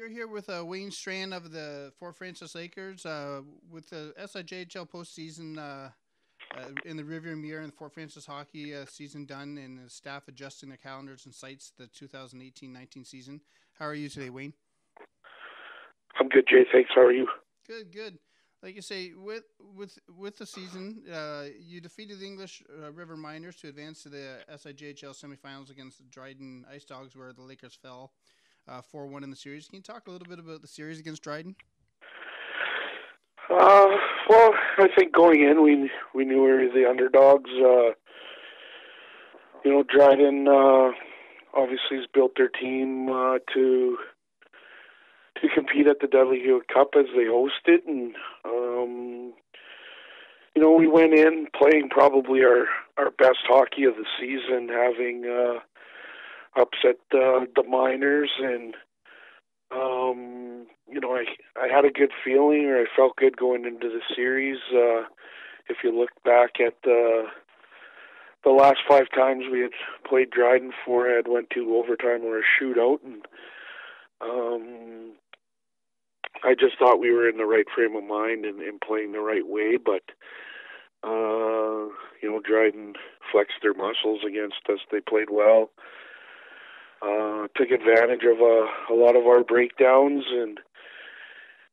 We're here with Wayne Strachan of the Fort Francis Lakers with the SIJHL postseason in the rearview mirror and the Fort Francis hockey season done and the staff adjusting their calendars and sites the 2018-19 season. How are you today, Wayne? I'm good, Jay. Thanks. How are you? Good, good. Like you say, with the season, you defeated the English River Miners to advance to the SIJHL semifinals against the Dryden Ice Dogs, where the Lakers fell 4-1 in the series. Can you talk a little bit about the series against Dryden? Well, I think going in, we knew we were the underdogs. Dryden obviously has built their team to compete at the Dudley Hewitt Cup as they host it, and we went in playing probably our best hockey of the season, having upset the Miners, and I had a good feeling, or I felt good going into the series. If you look back at the last 5 times we had played Dryden for, it went to overtime or a shootout, and I just thought we were in the right frame of mind and playing the right way, but Dryden flexed their muscles against us. They played well. Took advantage of a lot of our breakdowns and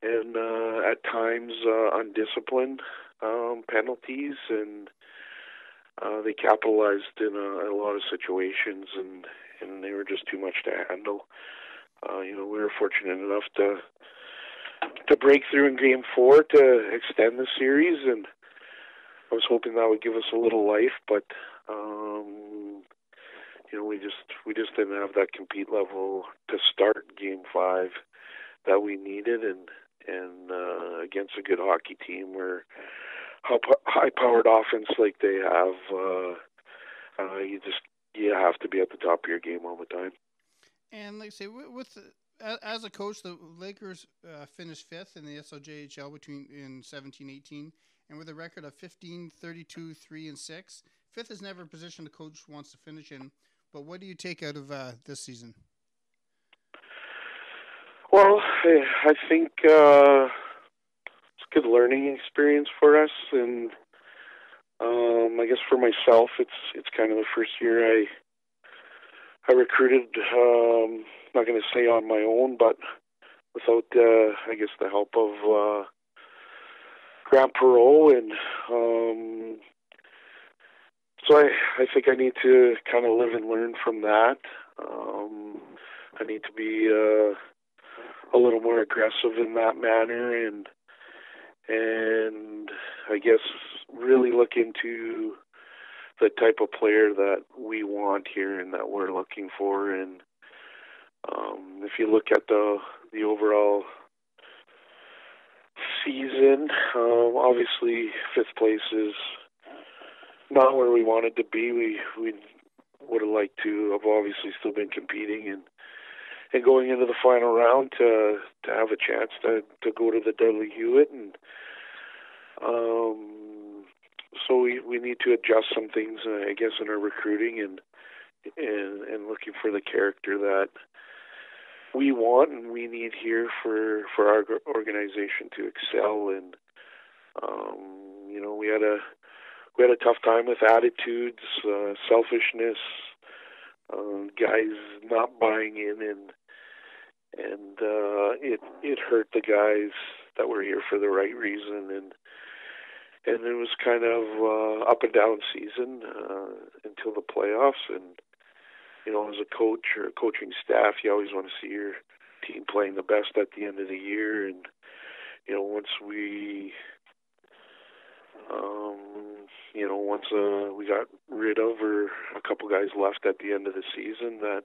at times undisciplined penalties, and they capitalized in a lot of situations, and they were just too much to handle. We were fortunate enough to break through in Game 4 to extend the series, and I was hoping that would give us a little life, but we just didn't have that compete level to start Game 5 that we needed, and against a good hockey team where high-powered offense like they have, you have to be at the top of your game all the time. And like I say, as a coach, the Lakers finished 5th in the SIJHL in 17-18, and with a record of 15-32-3-6. 5th is never a position the coach wants to finish in. But what do you take out of this season? Well, I think it's a good learning experience for us, and I guess for myself, it's kind of the first year I recruited. Not going to say on my own, but without I guess the help of Grant Perreault, and so I think I need to kind of live and learn from that. I need to be a little more aggressive in that manner, and I guess really look into the type of player that we want here and that we're looking for. And if you look at the overall season, obviously 5th place is not where we wanted to be. We would have liked to have obviously still been competing and going into the final round to have a chance to go to the Dudley Hewitt, and so we need to adjust some things, I guess, in our recruiting and looking for the character that we want and we need here for our organization to excel. And we had a tough time with attitudes, selfishness, guys not buying in, and it hurt the guys that were here for the right reason, and it was kind of up and down season until the playoffs. And as a coach or a coaching staff, you always want to see your team playing the best at the end of the year, and once we got rid of, or a couple guys left at the end of the season that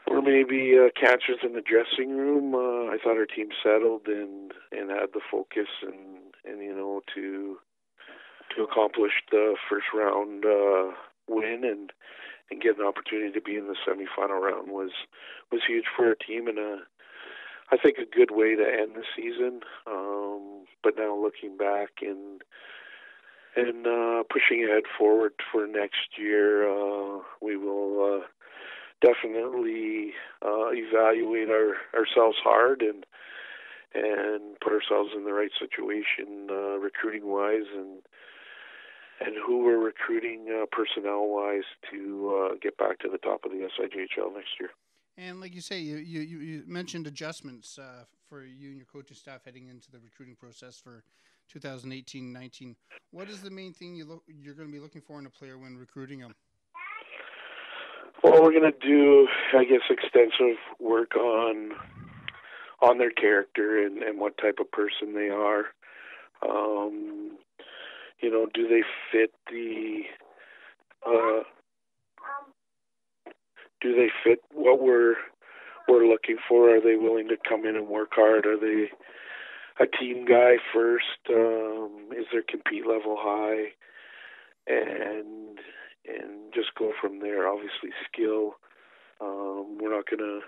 were maybe cancers in the dressing room, I thought our team settled and had the focus and to accomplish the first round win and get an opportunity to be in the semifinal round was huge for our team, and I think a good way to end the season. But now looking back and pushing ahead forward for next year, we will definitely evaluate ourselves hard and put ourselves in the right situation recruiting wise and who we're recruiting personnel-wise to get back to the top of the SIJHL next year. And like you say, you mentioned adjustments for you and your coaching staff heading into the recruiting process for 2018-19. What is the main thing you're going to be looking for in a player when recruiting them? Well, we're going to do, I guess, extensive work on their character and what type of person they are. Do they fit what we're looking for? Are they willing to come in and work hard? Are they a team guy first? Is their compete level high? And just go from there. Obviously, skill. We're not going to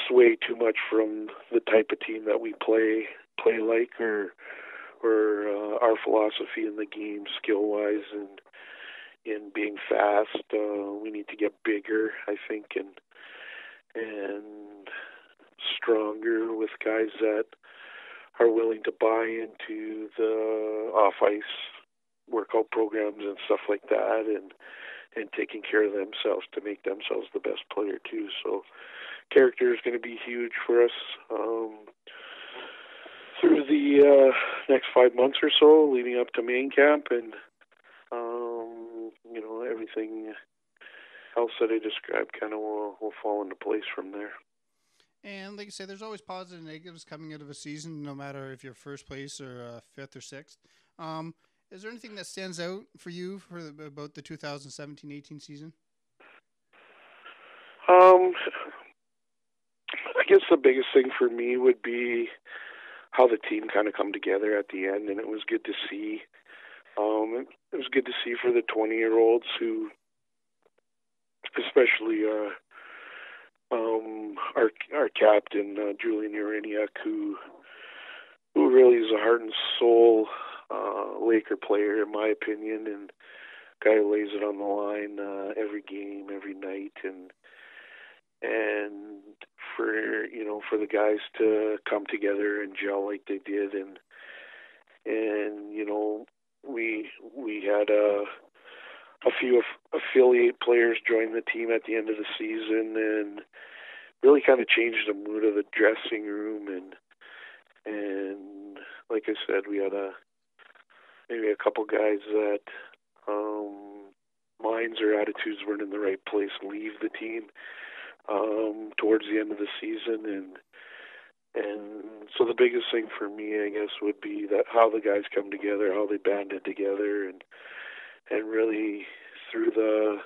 sway too much from the type of team that we play like or our philosophy in the game skill-wise and in being fast. We need to get bigger, I think, and stronger with guys that are willing to buy into the off-ice workout programs and stuff like that and taking care of themselves to make themselves the best player too. So character is going to be huge for us through the next 5 months or so leading up to main camp, and everything else that I described kind of will fall into place from there. And like you say, there's always positives and negatives coming out of a season, no matter if you're first place or fifth or sixth. Is there anything that stands out for you about the 2017-18 season? I guess the biggest thing for me would be how the team kind of come together at the end, and it was good to see. It was good to see for the 20-year-olds who, especially our captain Julian Uraniak, who really is a heart and soul Laker player in my opinion, and guy who lays it on the line every game, every night, and for the guys to come together and gel like they did, and we had a few affiliate players join the team at the end of the season and really kind of changed the mood of the dressing room, and like I said, we had maybe a couple guys that minds or attitudes weren't in the right place leave the team towards the end of the season, and so the biggest thing for me, I guess, would be that how the guys come together, how they banded together, and really through the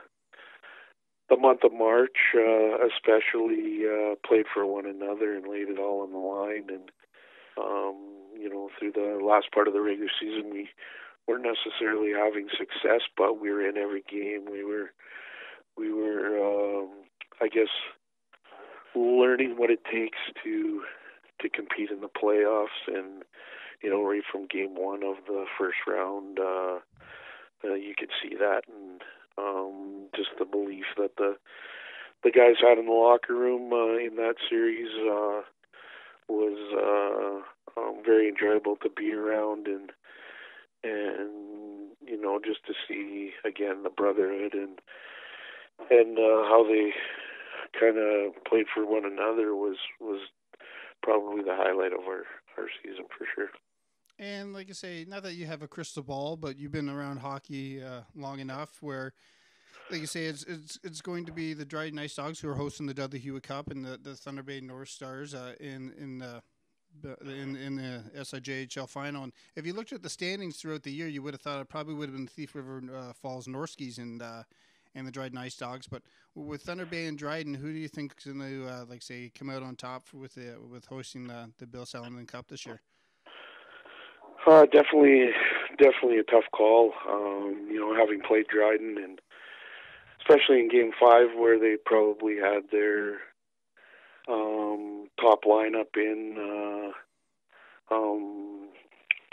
month of March, especially played for one another and laid it all on the line, and through the last part of the regular season, we weren't necessarily having success, but we were in every game. We were I guess, learning what it takes to compete in the playoffs, and right from game one of the first round, you could see that, and just the belief that the guys had in the locker room in that series was very enjoyable to be around, and just to see again the brotherhood and how they kind of played for one another was probably the highlight of our season for sure. And like you say, not that you have a crystal ball, but you've been around hockey long enough where, like you say, it's going to be the Dryden Ice Dogs who are hosting the Dudley Hewitt Cup and the Thunder Bay North Stars in the SIJHL final. And if you looked at the standings throughout the year, you would have thought it probably would have been Thief River Falls Norskies and the Dryden Ice Dogs. But with Thunder Bay and Dryden, who do you think is going to come out on top with hosting the Bill Salaman Cup this year? Definitely a tough call. Having played Dryden, and especially in Game 5 where they probably had their top lineup in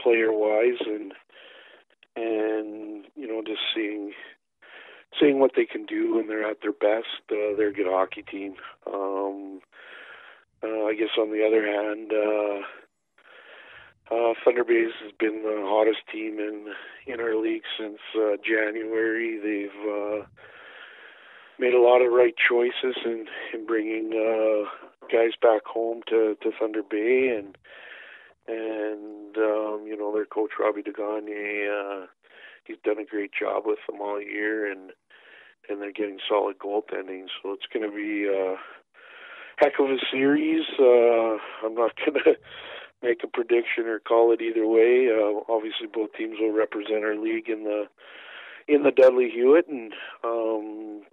player-wise, and just seeing what they can do when they're at their best. They're a good hockey team. I guess on the other hand, Thunder Bay has been the hottest team in our league since January. They've made a lot of right choices in bringing guys back home to Thunder Bay, and their coach Robbie DeGagne, he's done a great job with them all year, and they're getting solid goaltending. So it's going to be a heck of a series. I'm not going to make a prediction or call it either way. Obviously, both teams will represent our league in the Dudley Hewitt, and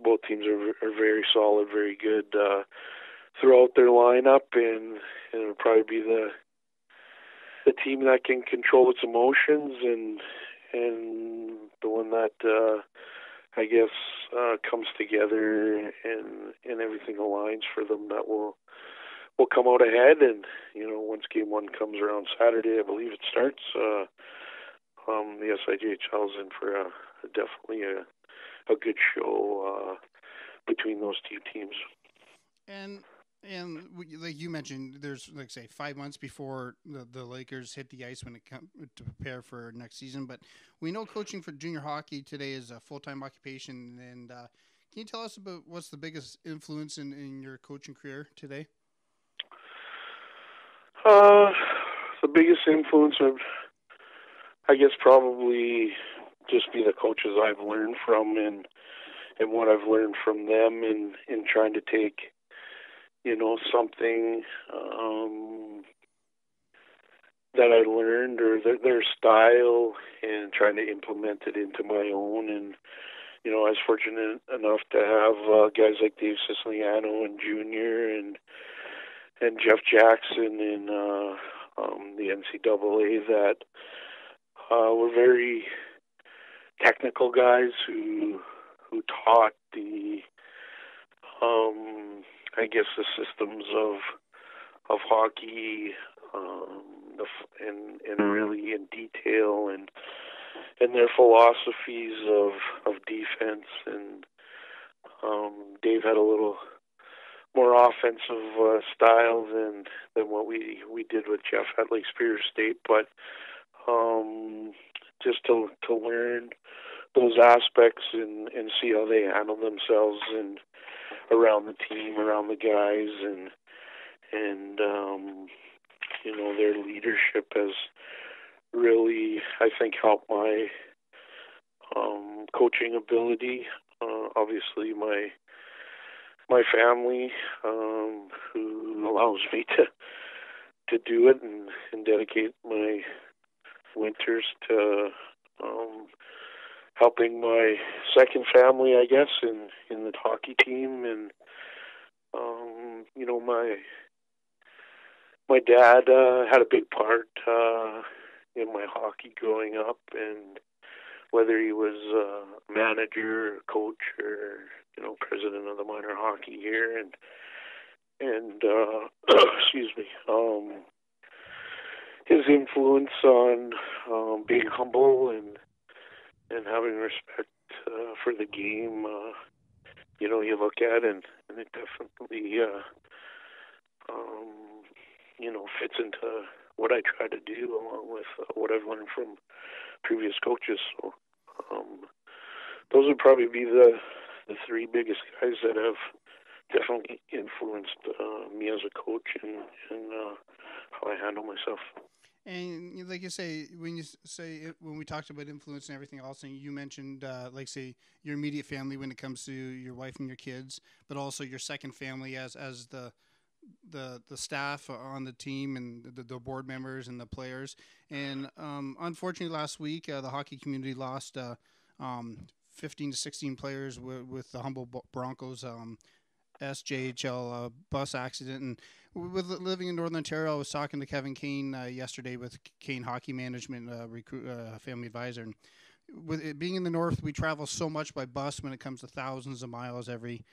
both teams are very solid, very good throughout their lineup, and it'll probably be the team that can control its emotions and the one that I guess comes together and everything aligns for them that will come out ahead. And once game one comes around Saturday, I believe it starts. The SIJHL is in for definitely a good show between those two teams. And like you mentioned, there's, like, say, 5 months before the Lakers hit the ice when it comes to prepare for next season. But we know coaching for junior hockey today is a full-time occupation. And can you tell us about what's the biggest influence in your coaching career today? The biggest influence would, I guess, probably just be the coaches I've learned from and what I've learned from them in trying to take something that I learned or their style and trying to implement it into my own. And, I was fortunate enough to have guys like Dave Siciliano and Junior and Jeff Jackson in the NCAA that were very technical guys who taught the I guess the systems of hockey, and really in detail, and their philosophies of defense. And Dave had a little more offensive style than what we did with Jeff at Lake Superior State, but just to learn those aspects and see how they handle themselves and around the team, around the guys, and their leadership has really, I think, helped my coaching ability. Obviously, my family, who allows me to do it and dedicate my winters to helping my second family, I guess, in the hockey team. And my dad had a big part in my hockey growing up, and whether he was a manager, or coach, or president of the minor hockey here, and excuse me, his influence on being humble and having respect for the game, you look at, and it definitely fits into what I try to do, along with what I've learned from previous coaches. So those would probably be the three biggest guys that have definitely influenced me as a coach and how I handle myself. And like you say, when we talked about influence and everything else, and you mentioned, like, say, your immediate family when it comes to your wife and your kids, but also your second family as the staff on the team and the board members and the players. And unfortunately, last week the hockey community lost 15 to 16 players with the Humboldt Broncos SJHL bus accident. And with living in Northern Ontario, I was talking to Kevin Kane yesterday with Kane Hockey Management, family advisor. And with it being in the north, we travel so much by bus when it comes to thousands of miles every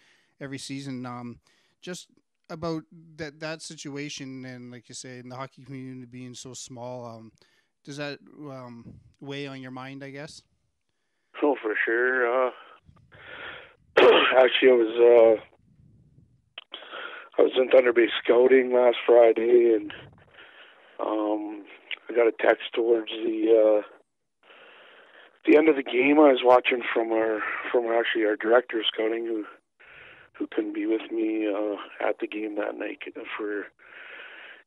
season. Just about that situation, and like you say, in the hockey community being so small, does that weigh on your mind, I guess? Oh, for sure. Actually, I was in Thunder Bay scouting last Friday, and I got a text towards the end of the game. I was watching from our director of scouting who couldn't be with me at the game that night for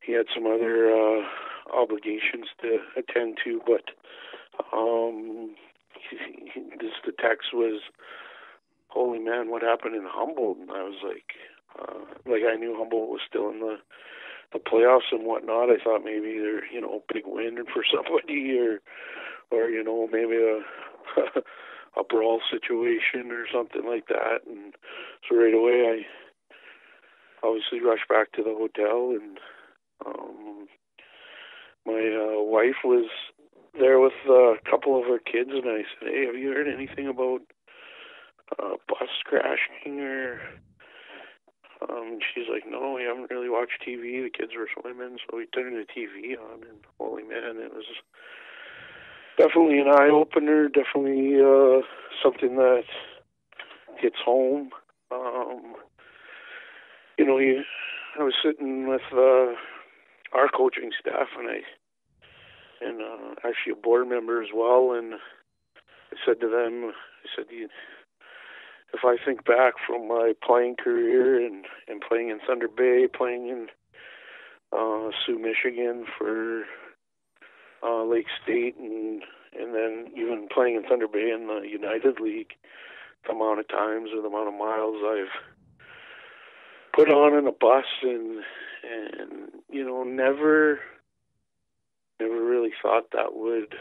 he had some other obligations to attend to, but the text was, "Holy man, what happened in Humboldt?" And I was like I knew Humboldt was still in the playoffs and whatnot. I thought maybe they're big win for somebody or maybe a brawl situation or something like that. And so right away I obviously rushed back to the hotel, and my wife was there with a couple of her kids, and I said, "Hey, have you heard anything about bus crashing or?" She's like, "No, we haven't really watched TV. The kids were swimming, so we turned the TV on, and holy man, it was definitely an eye opener. Definitely something that hits home." I was sitting with our coaching staff, and actually a board member as well, and I said to them, if I think back from my playing career and playing in Thunder Bay, playing in Sioux, Michigan for Lake State, and then even playing in Thunder Bay in the United League, the amount of times or the amount of miles I've put on in a bus, and never really thought that would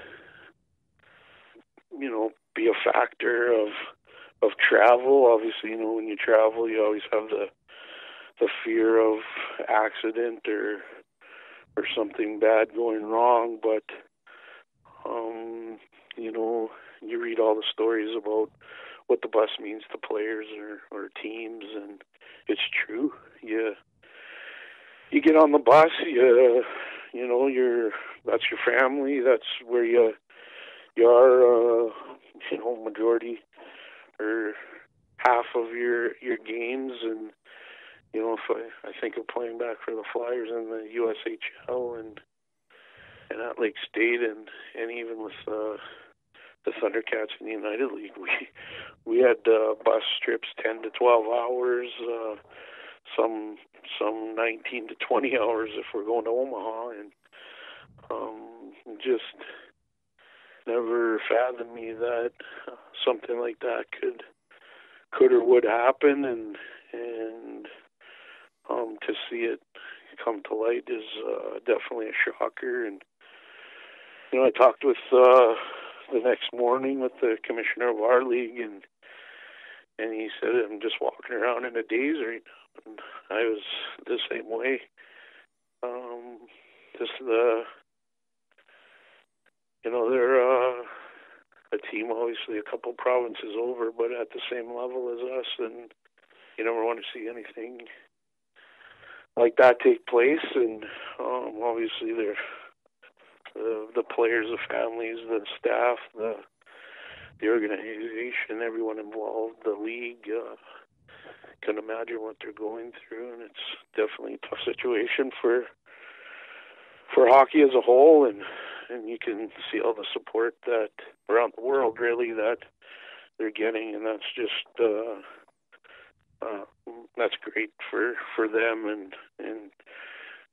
be a factor of travel. Obviously, when you travel, you always have the fear of accident or something bad going wrong. But you read all the stories about what the bus means to players or teams, and it's true. You get on the bus, that's your family. That's where you are. Majority or half of your games, and if I think of playing back for the Flyers in the USHL and at Lake State, and even with the Thundercats in the United League, we had bus trips 10 to 12 hours, some 19 to 20 hours if we're going to Omaha, and just never fathomed me that something like that could or would happen, and to see it come to light is definitely a shocker. And I talked with the next morning with the commissioner of our league, and he said, "I'm just walking around in a daze right now," and I was the same way. They're a team, obviously a couple provinces over, but at the same level as us, and you never want to see anything like that take place. And obviously they're the players, the families, the staff, the organization, everyone involved, the league, can imagine what they're going through, and it's definitely a tough situation for hockey as a whole, and you can see all the support that around the world really that they're getting, and that's just that's great for them, and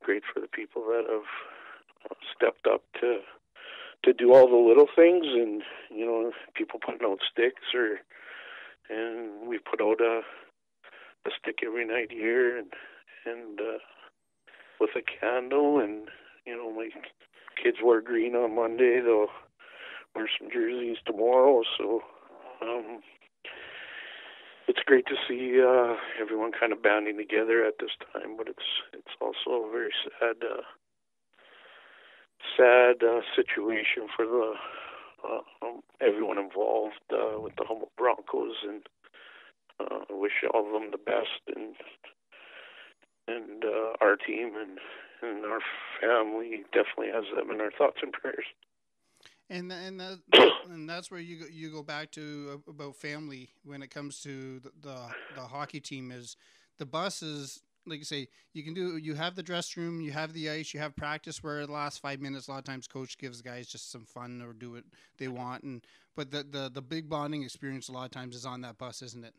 great for the people that have stepped up to do all the little things, and people putting out sticks, and we put out a stick every night here, and with a candle, and my kids wear green on Monday. They'll wear some jerseys tomorrow, so it's great to see everyone kind of banding together at this time. But it's also a very sad situation for the everyone involved with the Humboldt Broncos, and I wish all of them the best, and our team and our family definitely has them in our thoughts and prayers. And that's where you go back to about family when it comes to the hockey team. Is the bus is like you say, you have the dress room, you have the ice, you have practice where the last 5 minutes a lot of times coach gives guys just some fun or do what they want, and but the big bonding experience a lot of times is on that bus, isn't it?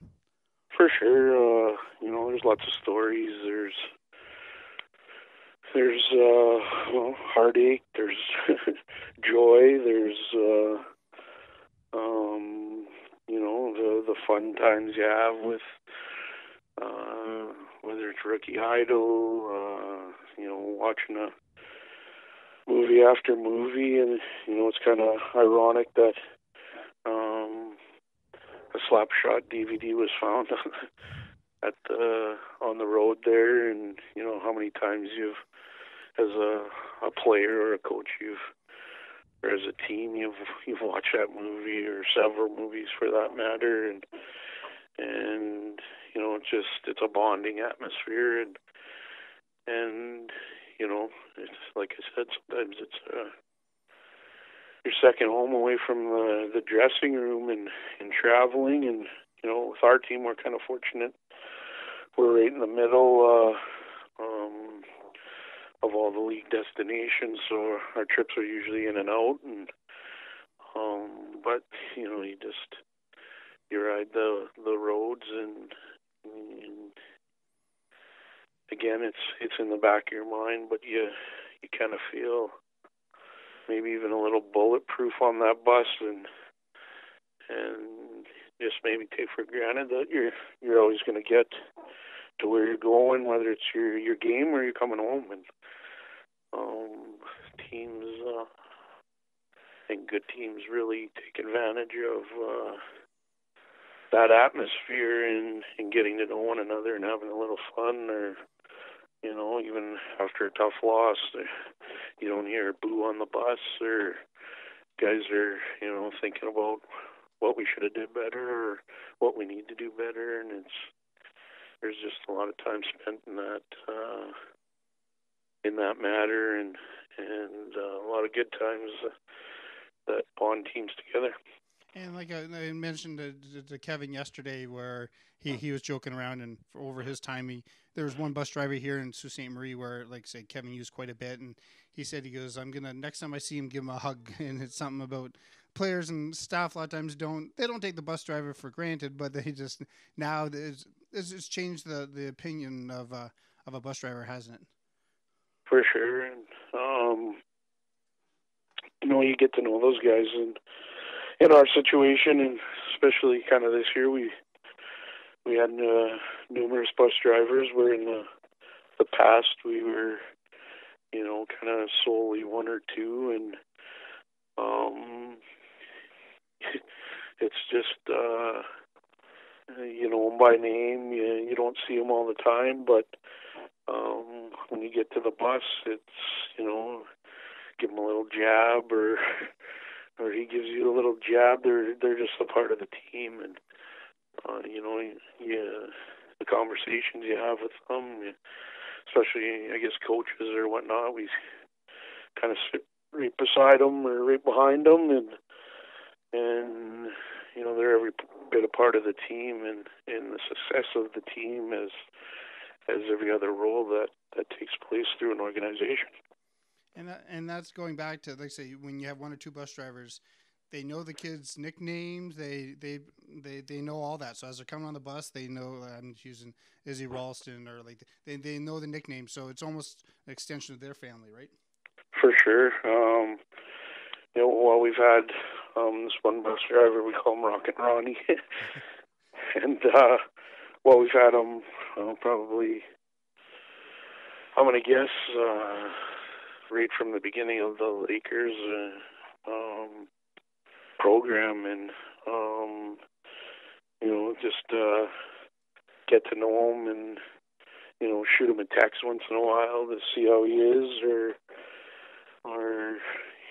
For sure. There's lots of stories. There's heartache, there's joy, there's the fun times you have with whether it's Rookie Idol, watching a movie after movie, and it's kind of ironic that a Slapshot DVD was found on the road there, and how many times as a player or a coach, or as a team, you've watched that movie or several movies for that matter, and it's a bonding atmosphere, and it's like I said, sometimes it's your second home away from the dressing room and traveling, and with our team we're kind of fortunate. We're right in the middle of all the league destinations, so our trips are usually in and out, and but you ride the roads, and again it's in the back of your mind, but you kind of feel maybe even a little bulletproof on that bus, and just maybe take for granted that you're always going to get to where you're going, whether it's your game or you're coming home. And teams, I think good teams really take advantage of that atmosphere and getting to know one another and having a little fun, or even after a tough loss, you don't hear a boo on the bus, or guys are thinking about what we should have did better or what we need to do better, and there's just a lot of time spent in that matter, and a lot of good times that bond teams together. And like I mentioned to Kevin yesterday, where he was joking around, and over his time, there was one bus driver here in Sault Ste. Marie where, like I said, Kevin used quite a bit, and he goes, I'm gonna next time I see him, give him a hug, and it's something about players and staff a lot of times don't take the bus driver for granted, but they just now it's changed the opinion of a bus driver, hasn't it? For sure, and you get to know those guys, and in our situation, and especially kind of this year, we had numerous bus drivers, where in the past we were, kind of solely one or two, and it's just, by name, you don't see them all the time, but when you get to the bus, it's, give them a little jab, or he gives you a little jab. They're just a part of the team, and the conversations you have with them, especially I guess coaches or whatnot, we kind of sit right beside them or right behind them, and they're every bit a part of the team, and the success of the team as every other role that takes place through an organization. And that's going back to, like say, when you have one or two bus drivers, they know the kids' nicknames, they know all that. So as they're coming on the bus, they know, I'm using Izzy Ralston, or like they know the nickname. So it's almost an extension of their family, right? For sure. Well, we've had this one bus driver, we call him Rockin' Ronnie, and we've had him probably, I'm gonna guess, right from the beginning of the Lakers program, and just get to know him, and shoot him a text once in a while to see how he is, or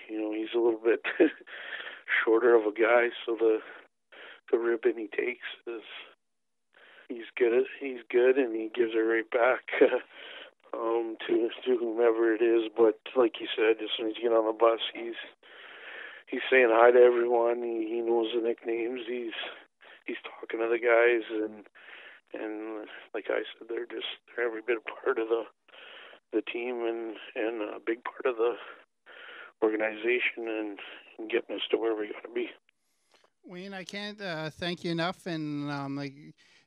he's a little bit shorter of a guy, so the ribbon he takes is he's good, and he gives it right back to whomever it is. But like you said, as soon as you get on the bus, he's saying hi to everyone. He knows the nicknames. He's talking to the guys, and like I said, they're every bit a part of the team and a big part of the organization and getting us to where we got to be. Wayne, I can't thank you enough. And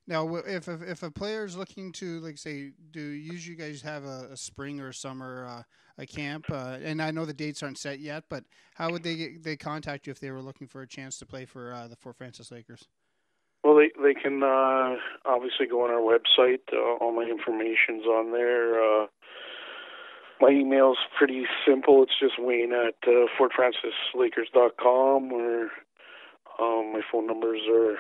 now, if a player is looking to, like, say, do usually you guys have a spring or summer a camp? And I know the dates aren't set yet, but how would they contact you if they were looking for a chance to play for the Fort Frances Lakers? Well, they can obviously go on our website. All my information's on there. My email's pretty simple. It's just Wayne at FortFrancisLakers.com, or my phone numbers are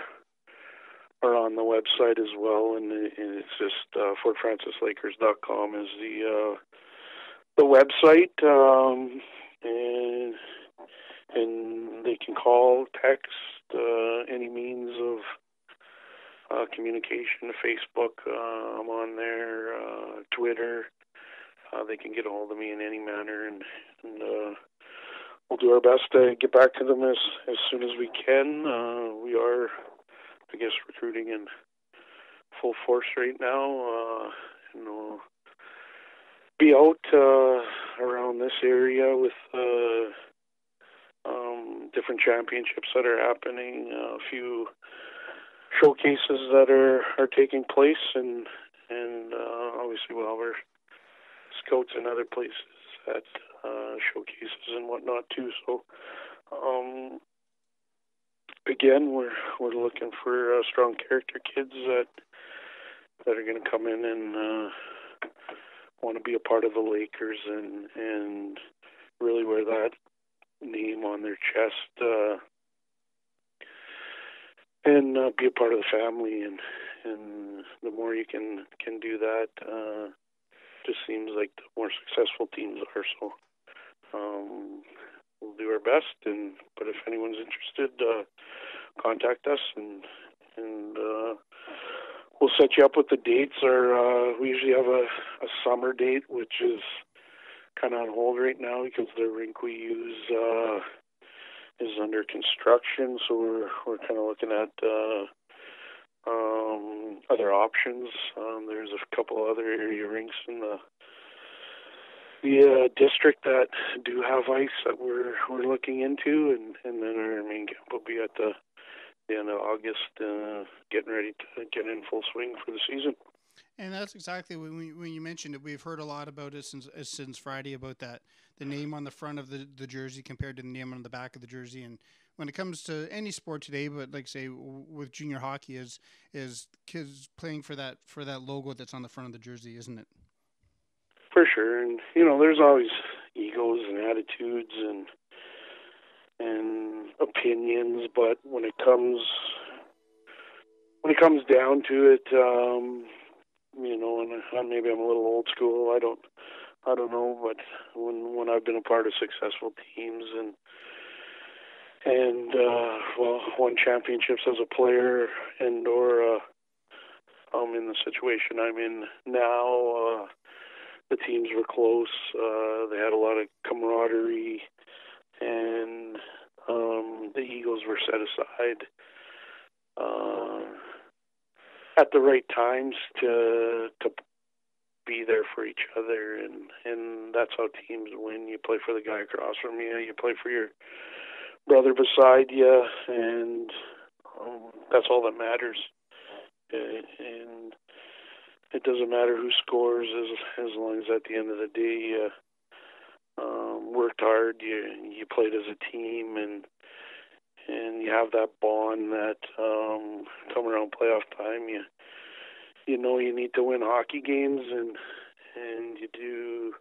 on the website as well, and it's just FortFrancisLakers.com is the website, and they can call, text, any means of communication. Facebook, I'm on there, Twitter. They can get a hold of me in any manner, and we'll do our best to get back to them as soon as we can. We are, I guess, recruiting in full force right now. And we'll be out around this area with different championships that are happening, a few showcases that are taking place, and obviously we'll have our scouts in other places at showcases and whatnot too. So again, we're looking for strong character kids that are going to come in and want to be a part of the Lakers and really wear that name on their chest, and be a part of the family. And the more you can do that, just seems like the more successful teams are. So we'll do our best. But if anyone's interested, contact us, and we'll set you up with the dates. We usually have a summer date, which is kind of on hold right now because the rink we use is under construction. So we're kind of looking at other options. There's a couple other area rinks in the district that do have ice that we're looking into, and then our main camp will be at the end of August, getting ready to get in full swing for the season. And that's exactly when you mentioned it. We've heard a lot about it since Friday, about that, the name on the front of the jersey compared to the name on the back of the jersey. And when it comes to any sport today, but like say with junior hockey, is kids playing for that logo that's on the front of the jersey, isn't it? For sure. And there's always egos and attitudes and opinions, but when it comes down to it, and maybe I'm a little old school. I don't know, but when I've been a part of successful teams and won championships as a player, and/or in the situation I'm in now, the teams were close. They had a lot of camaraderie, and the egos were set aside at the right times to be there for each other, and that's how teams win. You play for the guy across from you, you play for your brother beside you, and that's all that matters. And it doesn't matter who scores as long as at the end of the day you worked hard, you played as a team, and you have that bond that come around playoff time, you know you need to win hockey games, and you do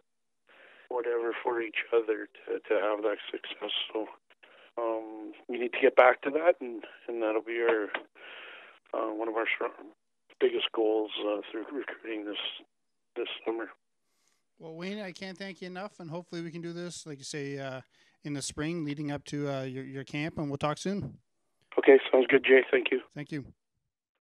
whatever for each other to have that success. So we need to get back to that, and that'll be our one of our biggest goals through recruiting this summer. Well, Wayne, I can't thank you enough, and hopefully we can do this, like you say, in the spring leading up to your camp, and we'll talk soon. Okay, sounds good, Jay. Thank you. Thank you.